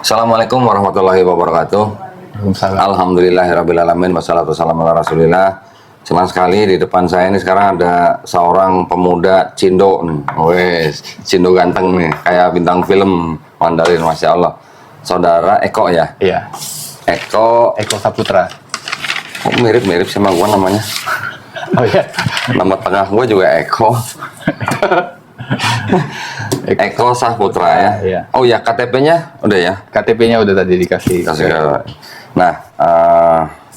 Assalamualaikum warahmatullahi wabarakatuh. Waalaikumsalam. Alhamdulillahirrabbilalamin. Wassalatu wassalamu ala rasulillah. Senang sekali di depan saya ini sekarang ada seorang pemuda Cindo nih. Wes, Cindo ganteng nih, kayak bintang film Mandarin, Masya Allah. Saudara Eko ya? Iya, Eko, Eko Saputra. kok mirip-mirip sama gua namanya? Oh iya, Nama tengah gua juga Eko. Eko Saputra ya? Iya. Oh ya, KTP-nya udah ya? KTP-nya udah tadi dikasih. Nah,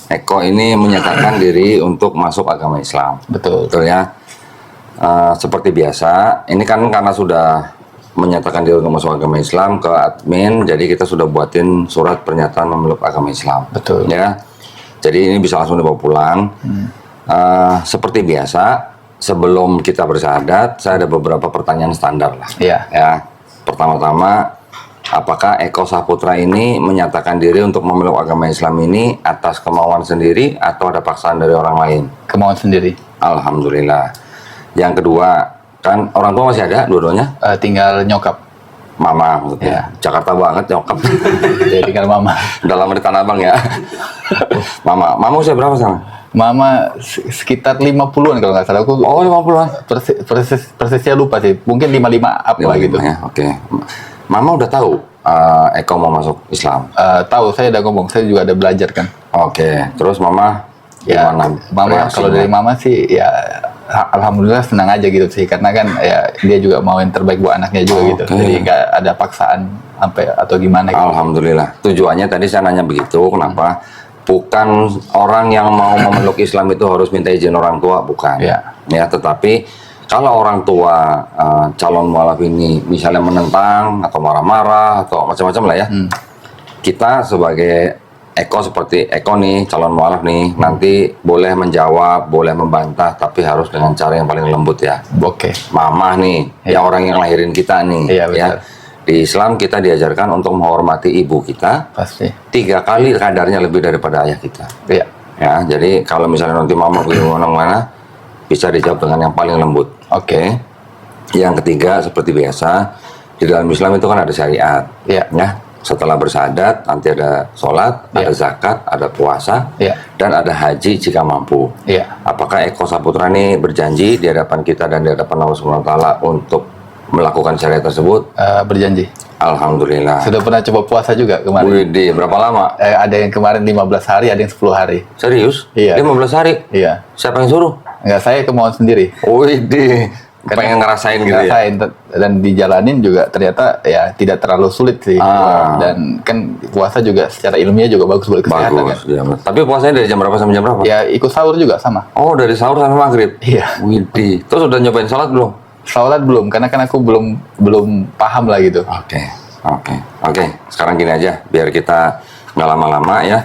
Eko ini menyatakan diri untuk masuk agama Islam. Betul. Betul ya. Seperti biasa, ini kan karena sudah menyatakan diri untuk masuk agama Islam ke admin, jadi kita sudah buatin surat pernyataan memeluk agama Islam. Betul. Ya. Jadi ini bisa langsung dibawa pulang. Seperti biasa, sebelum kita bersyahadat, saya ada beberapa pertanyaan standar lah. Iya. Ya. Pertama-tama, apakah Eko Saputra ini menyatakan diri untuk memeluk agama Islam ini atas kemauan sendiri atau ada paksaan dari orang lain? Kemauan sendiri. Alhamdulillah. Yang kedua, kan orang tua masih ada dua-duanya? Tinggal nyokap. Mama maksudnya. Ya. Jakarta banget nyokap. Jadi tinggal mama. Udah lama di Tanah Abang ya. Mama usia berapa sekarang? Mama sekitar 50-an kalau nggak salah. Aku Oh, 50-an. persisnya lupa sih. Mungkin 55 apa gitu. Ya, oke. Mama udah tahu Eko mau masuk Islam? Tahu, saya udah ngomong. Saya juga ada belajar kan. Oke. Terus Mama Ya, gimana? mama kalau dari mama sih ya alhamdulillah senang aja gitu sih, karena kan ya dia juga mau yang terbaik buat anaknya juga gitu. Oke. Jadi nggak ada paksaan sampai atau gimana gitu. Alhamdulillah. Tujuannya tadi saya nanya begitu, kenapa? Bukan orang yang mau memeluk Islam itu harus minta izin orang tua, bukan. Ya. Ya, tetapi kalau orang tua calon mualaf ini misalnya menentang atau marah-marah atau macam-macam lah ya, kita sebagai Eko seperti Eko nih, calon mualaf nih, nanti boleh menjawab, boleh membantah, tapi harus dengan cara yang paling lembut ya. Oke. Mama nih, ya orang yang lahirin kita nih, Iya, betul. ya. Di Islam kita diajarkan untuk menghormati ibu kita Pasti. 3 kali kadarnya lebih daripada ayah kita. Iya. Ya, jadi kalau misalnya nanti mama pergi mana-mana, bisa dijawab dengan yang paling lembut. Oke. Yang ketiga seperti biasa, di dalam Islam itu kan ada syariat. Iya. Ya, setelah bersyahadat nanti ada sholat, Iya. ada zakat, ada puasa, Iya. dan ada haji jika mampu. Iya. Apakah Eko Saputra ini berjanji di hadapan kita dan di hadapan Allah Subhanahu wa taala untuk melakukan syariat tersebut? Berjanji. Alhamdulillah. Sudah pernah coba puasa juga kemarin. Widih, berapa lama? Ada yang kemarin 15 hari, ada yang 10 hari. Serius? Iya. 15 hari? Iya. Siapa yang suruh? Enggak, saya kemauan sendiri. Widih, pengen ngerasain gitu ya? Ngerasain, dan dijalanin juga ternyata ya tidak terlalu sulit sih. Dan kan puasa juga secara ilmiah juga bagus buat kesehatan kan. Bagus, ya. Tapi puasanya dari jam berapa sampai jam berapa? Ya ikut sahur juga sama. Oh, dari sahur sampai maghrib? Iya. Widih, terus udah nyobain sholat belum? Sholat belum, karena kan aku belum paham lah gitu. Oke. Sekarang gini aja, biar kita nggak lama-lama ya.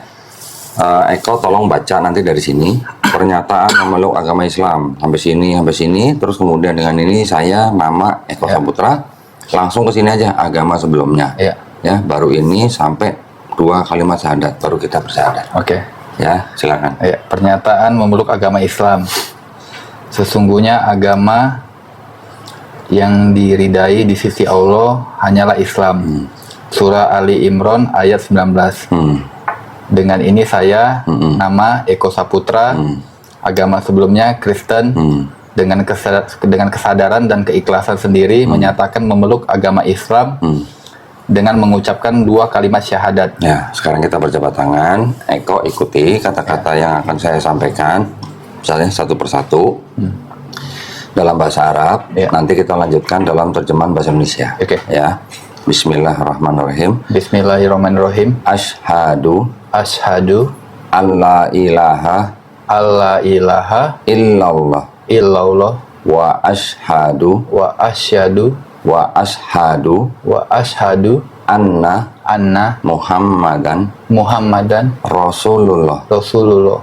Eko tolong baca nanti dari sini pernyataan memeluk agama Islam sampai sini, terus kemudian dengan ini saya nama Eko Saputra langsung ke sini aja agama sebelumnya. Iya. Ya, baru ini sampai 2 kalimat syahadat baru kita bersyahadat. Oke. Ya, silakan. Ya, pernyataan memeluk agama Islam. Sesungguhnya agama yang diridai di sisi Allah hanyalah Islam. Surah Ali Imran ayat 19. Dengan ini saya, nama Eko Saputra, agama sebelumnya Kristen, dengan kesadaran dan keikhlasan sendiri menyatakan memeluk agama Islam dengan mengucapkan 2 kalimat syahadat. Ya, sekarang kita berjabat tangan. Eko ikuti kata-kata yang akan saya sampaikan, misalnya satu persatu. Dalam bahasa Arab, nanti kita lanjutkan dalam terjemahan bahasa Indonesia. Oke. Ya. Bismillahirrahmanirrahim. Bismillahirrahmanirrahim. Asyhadu Asyhadu alla ilaha alla ilaha illallah illallah wa asyhadu wa asyhadu wa ashadu wa asyhadu anna anna Muhammadan Muhammadan Rasulullah. Rasulullah.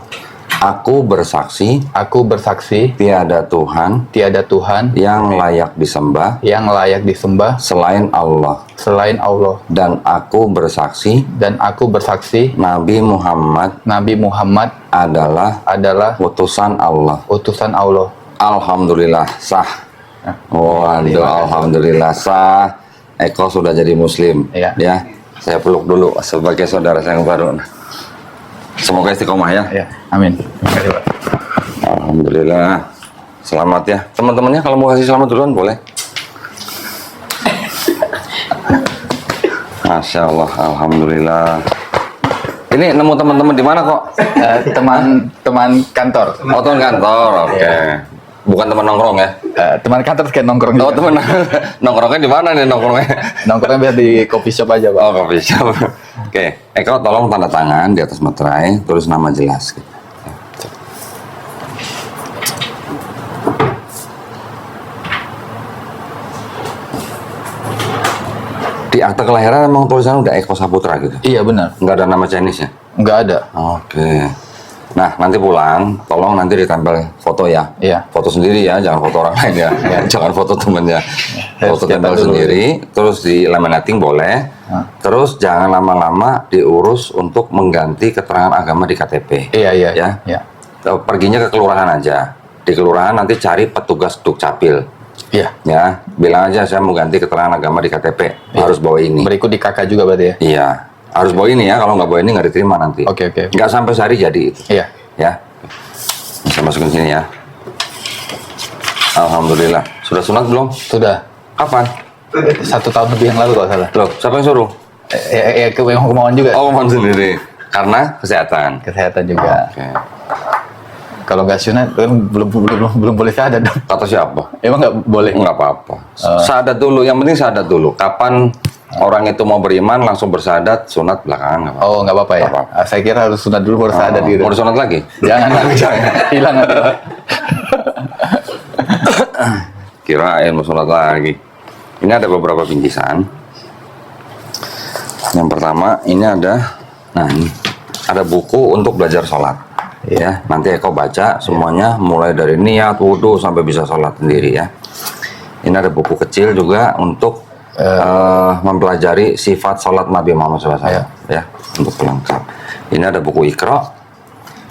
Aku bersaksi Aku bersaksi tiada Tuhan tiada Tuhan yang layak disembah yang layak disembah selain Allah, selain Allah, dan aku bersaksi aku bersaksi Nabi Muhammad Nabi Muhammad adalah utusan Allah. utusan Allah. Alhamdulillah sah. Waduh, alhamdulillah sah. Eko sudah jadi muslim. Iya. Ya. Saya peluk dulu sebagai saudara saya yang baru. Semoga istiqomah ya. Ya, amin. Terima kasih, Pak. Alhamdulillah. Selamat ya. Teman-temannya kalau mau kasih selamat duluan boleh. Masya Allah, alhamdulillah. Ini nemu teman-teman di mana kok? Teman kantor. Oh, teman kantor, oke. Bukan teman nongkrong ya? Teman kantor kayak nongkrong Oh, juga. teman nongkrongnya di mana nih nongkrongnya? Nongkrongnya biasa di coffee shop aja, Pak. Oh, coffee shop. Oke, Eko tolong tanda tangan di atas materai, tulis nama jelas. Di akta kelahiran emang tulisannya udah Eko Saputra gitu? Iya, benar. Nggak ada nama Chinese ya? Nggak ada. Oke. Nah, nanti pulang, tolong nanti ditempel foto ya. Iya. Foto sendiri ya, jangan foto orang lain ya. Jangan foto temennya. Foto Cetak tempel dulu. sendiri, terus di laminating boleh. Terus jangan lama-lama diurus untuk mengganti keterangan agama di KTP. Iya, iya. Ya. Iya. Perginya ke kelurahan aja. Di kelurahan nanti cari petugas Dukcapil. Iya. Ya, bilang aja saya mau ganti keterangan agama di KTP. Harus bawa ini. Berikut di kakak juga berarti ya? Iya, harus bawa ini ya. Kalau nggak bawa ini nggak diterima nanti. Oke, oke. Nggak sampai sehari jadi itu. Iya. Ya, bisa masukin sini ya. Alhamdulillah. Sudah sunat belum? Sudah. Kapan? 1 tahun lebih yang lalu kalau salah. Loh, siapa yang suruh? Kemauan juga. Oh, kamu sendiri. Karena kesehatan. Kesehatan juga. Oke. Kalau nggak sunat kan belum boleh syahadat dong. Kata siapa? Emang nggak boleh? Nggak apa-apa. Syahadat dulu. Yang penting syahadat dulu. Kapan orang itu mau beriman langsung bersyahadat, sunat belakangan nggak apa-apa. Oh, nggak apa-apa ya? Nggak apa-apa. Saya kira harus sunat dulu baru syahadat gitu. Mau disunat lagi? Jangan, jangan. Hilang nanti, Pak. Kirain mau sunat lagi. Ini ada beberapa bingkisan. Yang pertama ini ada, nah ini ada buku untuk belajar sholat. Ya, nanti Eko baca semuanya mulai dari niat, wudhu sampai bisa sholat sendiri ya. Ini ada buku kecil juga untuk mempelajari sifat sholat Nabi Muhammad SAW ya, untuk pelengkap. Ini ada buku Iqra.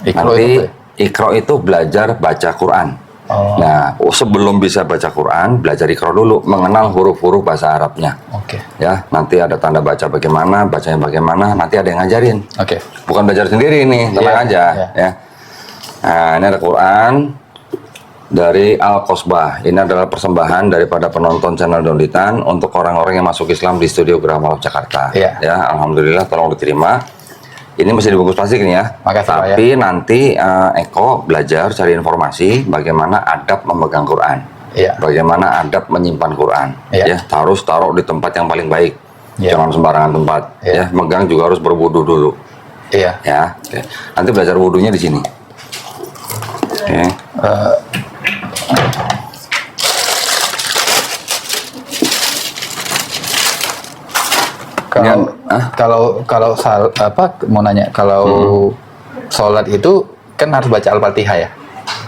Iqra Nanti itu apa ya? Iqra itu belajar baca Quran. Oh. Nah, sebelum bisa baca Quran, belajar Iqra dulu, mengenal huruf-huruf bahasa Arabnya. Oke. Ya, nanti ada tanda baca bagaimana, bacanya bagaimana, nanti ada yang ngajarin. Oke. Bukan belajar sendiri nih, tenang Iya, aja iya. ya. Nah, ini ada Quran dari Al-Qasbah. Ini adalah persembahan daripada penonton channel Donditan untuk orang-orang yang masuk Islam di Studio Graha Malaf Jakarta. Iya. Ya, alhamdulillah tolong diterima. Ini masih dibungkus plastik nih ya. Makasih, Pak, ya. Tapi nanti Eko belajar cari informasi bagaimana adab memegang Quran. Iya. Bagaimana adab menyimpan Quran. Iya. Ya, harus taruh di tempat yang paling baik. Iya. Jangan sembarangan tempat. Iya. Ya, megang juga harus berwudu dulu. Iya. Ya. Oke. Nanti belajar wudunya di sini. Oke. Kalau Hah? kalau mau nanya kalau sholat itu kan harus baca Al-Fatihah ya?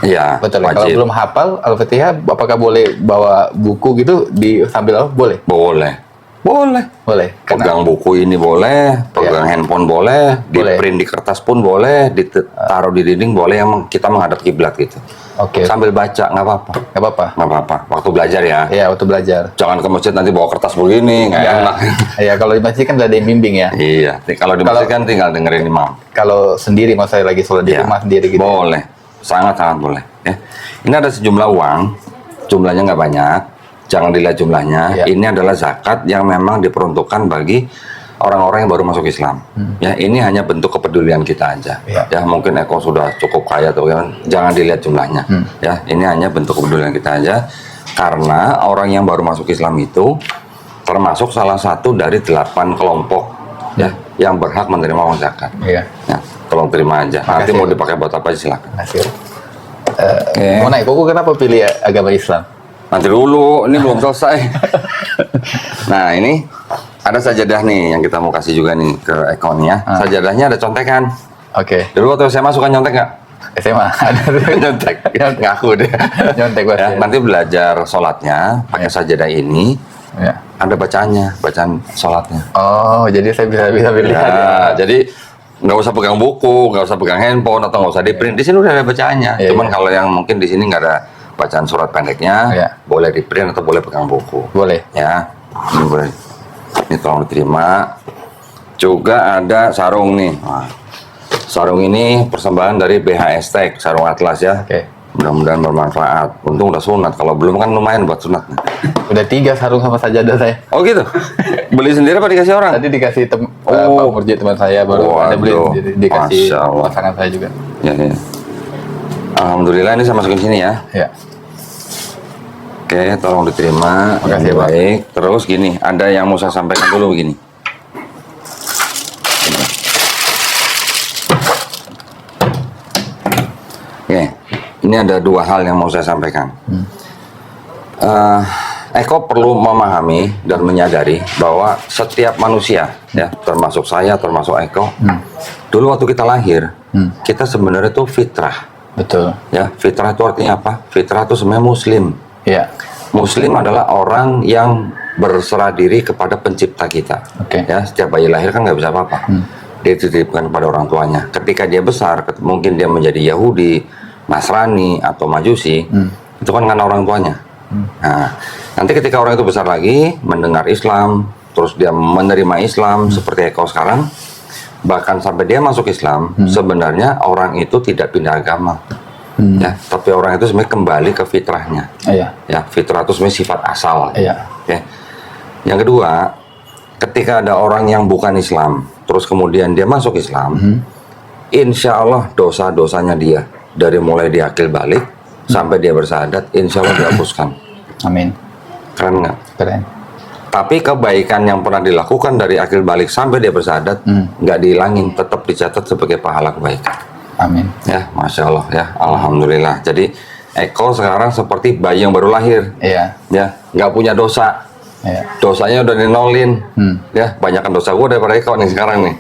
Iya. Betul. Ya? Kalau Wajib. belum hafal Al-Fatihah, apakah boleh bawa buku gitu di sambil apa? Boleh? Boleh. Boleh. Boleh. Pegang buku ini boleh, pegang handphone boleh, di Boleh. print di kertas pun boleh, ditaruh di dinding boleh, yang kita menghadap kiblat gitu. Oke. Sambil baca nggak apa-apa. Nggak apa-apa. Nggak apa-apa. Waktu belajar ya. Iya, waktu belajar. Jangan ke masjid nanti bawa kertas begini, nggak enak. Iya, kalau di masjid kan ada yang bimbing ya. Iya. Kalau di masjid kan tinggal dengerin imam. Kalau sendiri, mau saya lagi sholat di Iya. rumah sendiri gitu. Boleh, sangat-sangat boleh. Ya. Ini ada sejumlah uang, jumlahnya nggak banyak, jangan dilihat jumlahnya. Iya. Ini adalah zakat yang memang diperuntukkan bagi orang-orang yang baru masuk Islam. Ya, ini hanya bentuk kepedulian kita aja. Iya. Ya, mungkin Eko sudah cukup kaya tuh, kan? Jangan dilihat jumlahnya. Ya, ini hanya bentuk kepedulian kita aja. Karena orang yang baru masuk Islam itu termasuk salah satu dari 8 kelompok ya yang berhak menerima uang zakat. Iya. Ya, tolong terima aja. Nanti Makasih. mau dipakai buat apa silakan. Hasil. Oke. Mau nanya, Koko kenapa pilih agama Islam? Nanti dulu, ini belum selesai. Nah, ini ada sajadah nih yang kita mau kasih juga nih ke Eko nih ya. Sajadahnya ada contekan. Oke. Dulu waktu saya masuk kan nyontek nggak? SMA ada Nyontek. Ngaku deh. nyontek Ya, pasti. nanti belajar sholatnya pakai sajadah ini. Ya. Ada bacaannya, bacaan sholatnya. Oh, jadi saya bisa pilih. Ya, jadi nggak usah pegang buku, nggak usah pegang handphone atau nggak usah di print. Di sini udah ada bacaannya. Iya, Cuman iya. kalau yang mungkin di sini nggak ada bacaan surat pendeknya, Iya. boleh di print atau boleh pegang buku. Boleh. Ya, ini boleh. Ini tolong diterima. Juga ada sarung nih. Nah, sarung ini persembahan dari BHS Tech, sarung atlas ya. Oke. Mudah-mudahan bermanfaat. Untung udah sunat. Kalau belum kan lumayan buat sunat. Udah 3 sarung sama sajadah saya. Oh gitu. Beli sendiri apa dikasih orang? Tadi dikasih Oh. Pak Murji teman saya, baru ada beli Waduh. sendiri, dikasih Masya Allah. pasangan saya juga. Ya, ya. Alhamdulillah ini saya masukin sini ya. Ya. Oke, tolong diterima. Makasih, Pak. Baik. Terus gini, ada yang mau saya sampaikan dulu begini. Oke, ini ada 2 hal yang mau saya sampaikan. Eko perlu memahami dan menyadari bahwa setiap manusia, ya, termasuk saya, termasuk Eko, dulu waktu kita lahir, kita sebenarnya itu fitrah. Betul. Ya, fitrah itu artinya apa? Fitrah itu sebenarnya Muslim. Ya. Muslim adalah orang yang berserah diri kepada pencipta kita. Oke. Ya, setiap bayi lahir kan nggak bisa apa-apa. Dia dititipkan kepada orang tuanya. Ketika dia besar, mungkin dia menjadi Yahudi, Nasrani atau Majusi, itu kan karena orang tuanya. Nah, nanti ketika orang itu besar lagi, mendengar Islam, terus dia menerima Islam seperti Eko sekarang, bahkan sampai dia masuk Islam, sebenarnya orang itu tidak pindah agama. Ya, tapi orang itu sebenarnya kembali ke fitrahnya. Iya. Ya, fitrah itu sebenarnya sifat asal. Iya. Oke. Yang kedua, ketika ada orang yang bukan Islam, terus kemudian dia masuk Islam, insya Allah dosa-dosanya dia dari mulai dia akil balik sampai dia bersahadat, insya Allah dihapuskan. Amin. Keren nggak? Keren. Tapi kebaikan yang pernah dilakukan dari akil balik sampai dia bersahadat nggak dihilangin, tetap dicatat sebagai pahala kebaikan. Amin. Ya, masya Allah ya, alhamdulillah. Jadi Eko sekarang seperti bayi yang baru lahir. Iya. Ya, nggak punya dosa. Iya. Dosanya udah dinolin. Ya, banyakkan dosa gue daripada Eko nih sekarang nih.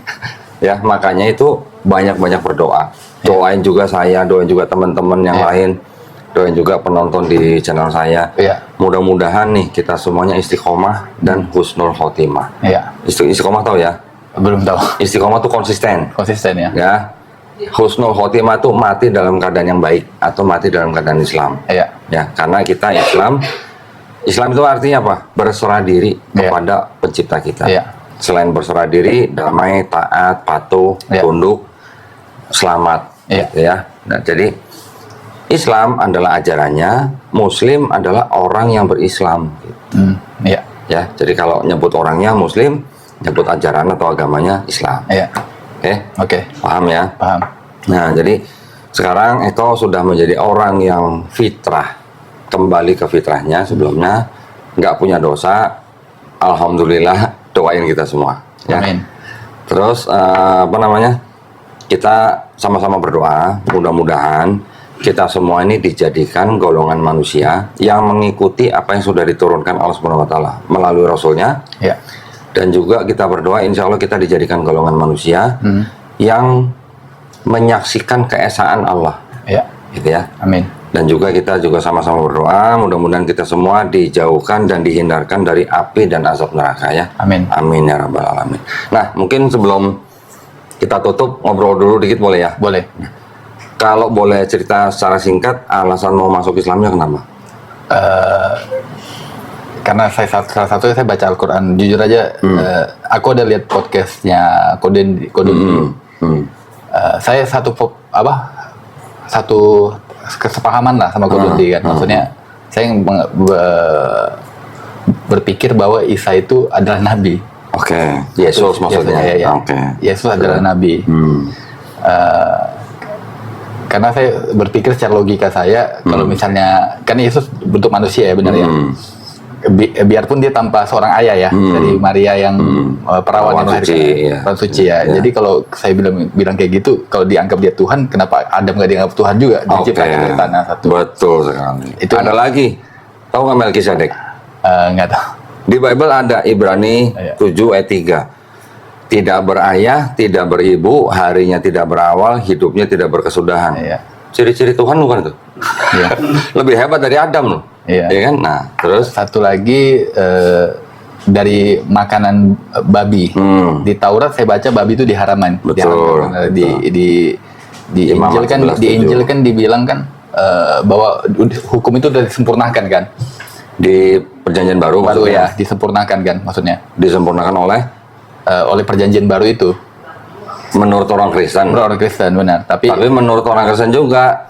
Ya, makanya itu banyak-banyak berdoa. Doain juga saya, doain juga teman-teman yang lain, doain juga penonton di channel saya. Iya. Mudah-mudahan nih kita semuanya istiqomah dan husnul khotimah. Iya. Istiqomah tahu ya? Belum tahu. Istiqomah tuh konsisten. Konsisten ya. Ya. Husnul khotimah tuh mati dalam keadaan yang baik atau mati dalam keadaan Islam. Iya. Ya, karena kita Islam itu artinya apa? Berserah diri kepada pencipta kita. Iya. Selain berserah diri, damai, taat, patuh, tunduk, selamat. Iya. Gitu ya. Nah, jadi Islam adalah ajarannya, Muslim adalah orang yang berislam. Iya. Ya, jadi kalau nyebut orangnya Muslim, nyebut ajaran atau agamanya Islam. Iya. Oke, Oke. paham ya? Paham. Nah, jadi sekarang Eko sudah menjadi orang yang fitrah, kembali ke fitrahnya sebelumnya, nggak punya dosa. Alhamdulillah, doain kita semua. Ya. Amin. Terus apa namanya? Kita sama-sama berdoa, mudah-mudahan kita semua ini dijadikan golongan manusia yang mengikuti apa yang sudah diturunkan Allah Subhanahu Wa Taala melalui Rasulnya. Ya. Dan juga kita berdoa, insya Allah kita dijadikan golongan manusia yang menyaksikan keesaan Allah, Ya. gitu ya. Amin. Dan juga kita juga sama-sama berdoa, mudah-mudahan kita semua dijauhkan dan dihindarkan dari api dan azab neraka ya. Amin. Amin ya rabbal alamin. Nah, mungkin sebelum kita tutup ngobrol dulu dikit boleh ya? Boleh. Kalau boleh cerita secara singkat, alasan mau masuk Islamnya kenapa? Karena salah satunya saya baca Al-Quran. Jujur aja, aku ada lihat podcastnya Kode saya satu kesepahaman lah sama Kode kan. Maksudnya saya berpikir bahwa Isa itu adalah nabi. Oke, Yesus maksudnya. Ya. Oke. Yesus adalah nabi. Karena saya berpikir secara logika saya, kalau misalnya kan Yesus bentuk manusia ya, benar ya. Biarpun dia tanpa seorang ayah ya, dari Maria yang perawan yang perawan suci ya. Jadi kalau saya bilang kayak gitu, kalau dianggap dia Tuhan, kenapa Adam nggak dianggap Tuhan juga? Diciptakan dari tanah satu. Betul sekali. Itu ada lagi, tahu nggak Melkisedek? Nggak tahu. Di Bible ada Ibrani 7 ayat 3. Tidak berayah, tidak beribu, harinya tidak berawal, hidupnya tidak berkesudahan. Ciri-ciri Tuhan bukan itu? Lebih hebat dari Adam loh. Iya. Ya kan? Nah, terus satu lagi dari makanan babi. Di Taurat saya baca babi itu diharamkan. Betul. Di Injil kan dibilang kan bahwa hukum itu sudah disempurnakan kan. Di Perjanjian Baru ya, disempurnakan kan maksudnya. Disempurnakan oleh oleh perjanjian baru itu. Menurut orang Kristen. Menurut orang Kristen benar. Tapi Menurut orang Kristen juga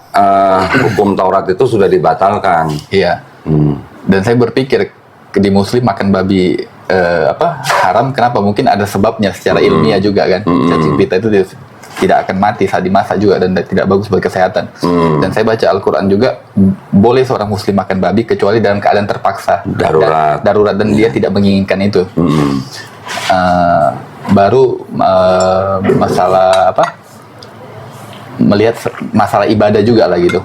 hukum Taurat itu sudah dibatalkan. iya. Hmm. Dan saya berpikir di Muslim makan babi haram. Kenapa? Mungkin ada sebabnya secara ilmiah juga kan. Cacing pita itu tidak akan mati saat dimasak juga dan tidak bagus buat kesehatan. Dan saya baca Al-Quran juga boleh seorang Muslim makan babi kecuali dalam keadaan terpaksa, darurat dan dia tidak menginginkan itu. Baru masalah melihat masalah ibadah juga lah gitu.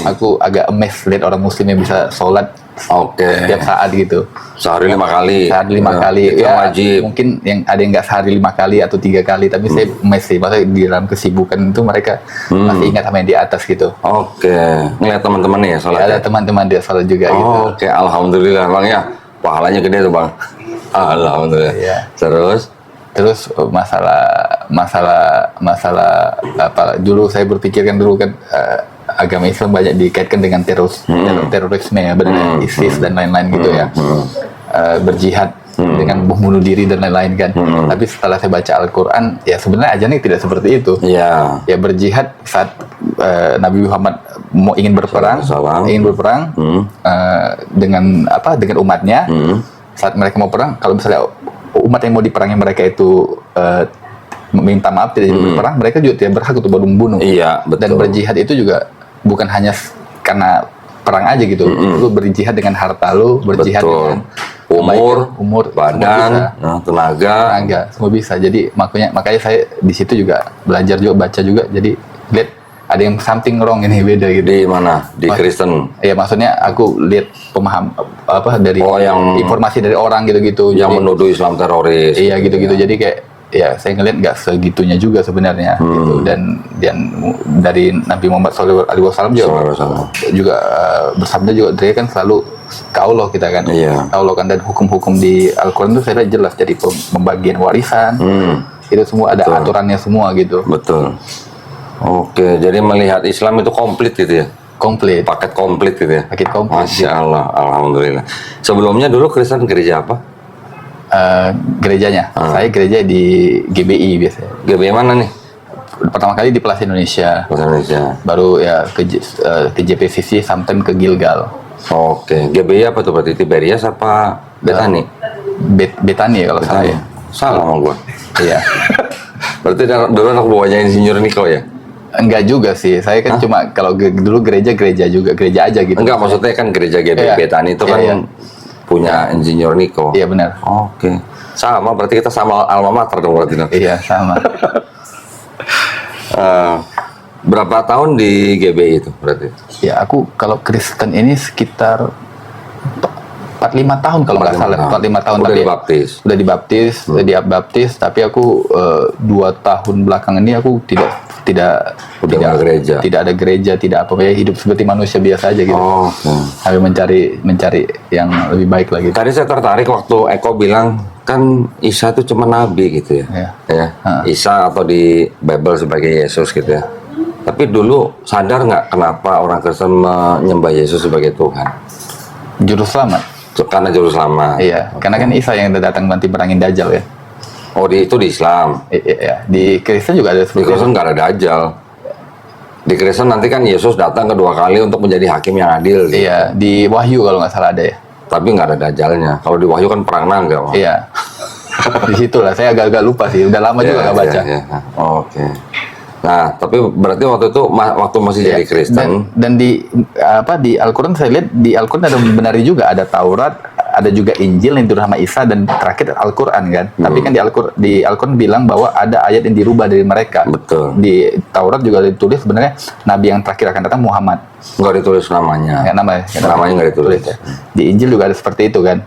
Aku agak amazed lihat orang Muslim yang bisa sholat setiap saat gitu. Sehari 5 kali. Sehari 5 kali. Itu Ya, wajib. mungkin yang ada yang nggak sehari 5 kali atau 3 kali, tapi saya amazed sih. Maksudnya di dalam kesibukan itu mereka masih ingat sama yang di atas gitu. Ngeliat teman-teman ya sholat. Ada teman-teman dia sholat juga gitu. Alhamdulillah Bang ya. Pahalanya gede tuh Bang. Alhamdulillah. Iya. Terus masalah apa dulu saya berpikirkan dulu kan agama Islam banyak dikaitkan dengan terorisme ya, benar ISIS dan lain-lain gitu ya. Berjihad dengan membunuh diri dan lain-lain kan. Tapi setelah saya baca Al-Qur'an ya sebenarnya ajarannya tidak seperti itu. Iya. Ya berjihad saat Nabi Muhammad ingin berperang dengan umatnya. Saat mereka mau perang, kalau misalnya umat yang mau diperangi mereka itu minta maaf tidak jadi berperang, mereka juga tidak berhak untuk membunuh. Iya, betul. Dan berjihad itu juga bukan hanya karena perang aja gitu. Lu berjihad dengan harta lu, berjihad dengan umur, badan, tenaga, semua bisa. Jadi makanya saya di situ juga belajar juga, baca juga. Jadi lihat ada yang something wrong ini, beda gitu. Di mana? Di Kristen? Iya, maksudnya aku lihat dari yang informasi dari orang gitu-gitu. Yang jadi, menuduh Islam teroris. Iya gitu-gitu. Jadi kayak ya saya ngeliat nggak segitunya juga sebenarnya. Gitu. Dan dari Nabi Muhammad SAW juga bersabda juga, dia kan selalu ke Allah kita kan. Iya. Allah kan, dan hukum-hukum di Al-Quran itu saya lihat jelas, jadi pembagian warisan. Itu semua ada aturannya semua gitu. Betul. Oke, jadi melihat Islam itu komplit gitu ya? Komplit. Paket komplit gitu ya? Paket komplit. Masya Allah, Alhamdulillah. Sebelumnya dulu Kristen gereja apa? Gerejanya, saya gereja di GBI biasanya. GBI mana nih? Pertama kali di Plaza Indonesia. Plaza Indonesia. Baru ya ke JPCC, sometimes ke Gilgal. Oke, GBI apa tuh berarti? Tiberias apa Betani? Betani ya kalau salah ya. Salah sama gua. Iya. Berarti dulu anak buahnya Insinyur Niko ya? Enggak juga sih, saya kan cuma kalau dulu gereja aja gitu. Enggak, maksudnya kan gereja GBI Betani itu kan punya Insinyur Niko. Iya benar. Oke. Sama, berarti kita sama alma mater dong berarti. Iya, sama. Berapa tahun di GBI itu berarti? Ya aku kalau Kristen ini sekitar 45 tahun kalau nggak salah. 45 tahun. Udah tapi dibaptis? Udah dibaptis, tapi aku 2 tahun belakang ini aku tidak ada gereja, tidak apa ya, hidup seperti manusia biasa aja gitu. Sambil mencari yang lebih baik lagi. Tadi saya tertarik waktu Eko bilang kan Isa itu cuma nabi gitu ya. Isa atau di Bible sebagai Yesus gitu ya. Tapi dulu sadar nggak kenapa orang Kristen menyembah Yesus sebagai Tuhan? Juru selamat. Karena juru selamat. Iya, karena kan Isa yang datang nanti berangin Dajjal ya. Itu di Islam. Iya, di Kristen juga ada. Di Kristen nggak ada Dajjal. Di Kristen nanti kan Yesus datang kedua kali untuk menjadi hakim yang adil. Gitu. Iya, di Wahyu kalau nggak salah ada ya. Tapi nggak ada Dajjalnya. Kalau di Wahyu kan perang naga. Iya. Di situ lah, saya agak-agak lupa sih. Udah lama juga nggak baca. Oke. Nah, tapi berarti waktu itu waktu masih jadi Kristen. Dan di Al-Quran saya lihat di Al-Quran ada benarnya juga, ada Taurat, ada juga Injil yang diturunkan sama Isa, dan terakhir Al-Quran kan. Tapi kan di Al-Quran bilang bahwa ada ayat yang dirubah dari mereka. Betul. Di Taurat juga ditulis sebenarnya nabi yang terakhir akan datang Muhammad. Nggak ditulis namanya. Namanya nggak ditulis. Ya. Di Injil juga ada seperti itu kan.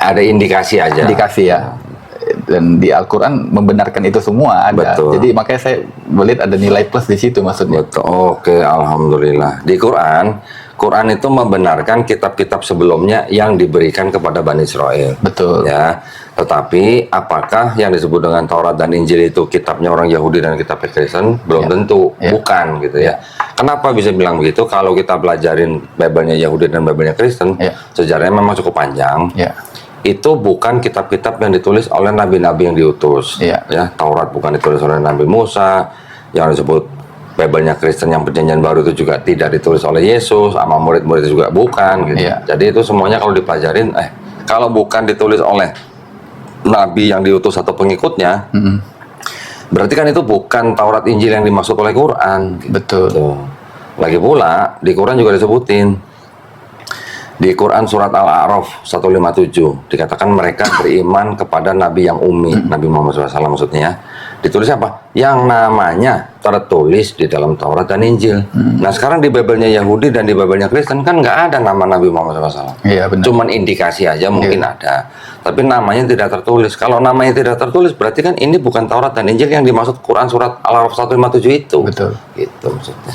Ada indikasi aja. Indikasi ya. Dan di Al-Quran membenarkan itu semua ada. Betul. Jadi makanya saya melihat ada nilai plus di situ maksudnya. Betul. Oke, Alhamdulillah. Di Quran itu membenarkan kitab-kitab sebelumnya yang diberikan kepada Bani Israel. Betul. Ya. Tetapi apakah yang disebut dengan Taurat dan Injil itu kitabnya orang Yahudi dan kitabnya Kristen? Belum tentu. Bukan gitu ya. Kenapa bisa bilang begitu? Kalau kita pelajarin Bible-nya Yahudi dan Bible-nya Kristen, sejarahnya memang cukup panjang. itu bukan kitab-kitab yang ditulis oleh nabi-nabi yang diutus. Iya. Ya, Taurat bukan ditulis oleh Nabi Musa, yang disebut Bible-nya Kristen yang Perjanjian Baru itu juga tidak ditulis oleh Yesus, sama murid-murid juga bukan. Gitu. Iya. Jadi itu semuanya kalau dipelajarin, kalau bukan ditulis oleh nabi yang diutus atau pengikutnya, berarti kan itu bukan Taurat Injil yang dimaksud oleh Quran. Gitu. Betul. Tuh. Lagi pula di Quran juga disebutin. Di Quran surat Al-A'raf 157 dikatakan mereka beriman kepada Nabi yang ummi, Nabi Muhammad SAW maksudnya. Ditulis apa? Yang namanya tertulis di dalam Taurat dan Injil. Nah sekarang di Bible-nya Yahudi dan di Bible-nya Kristen kan nggak ada nama Nabi Muhammad SAW. Iya, benar. Cuman indikasi aja mungkin ada, tapi namanya tidak tertulis. Kalau namanya tidak tertulis berarti kan ini bukan Taurat dan Injil yang dimaksud Quran surat Al-A'raf 157 itu. Betul. Gitu maksudnya.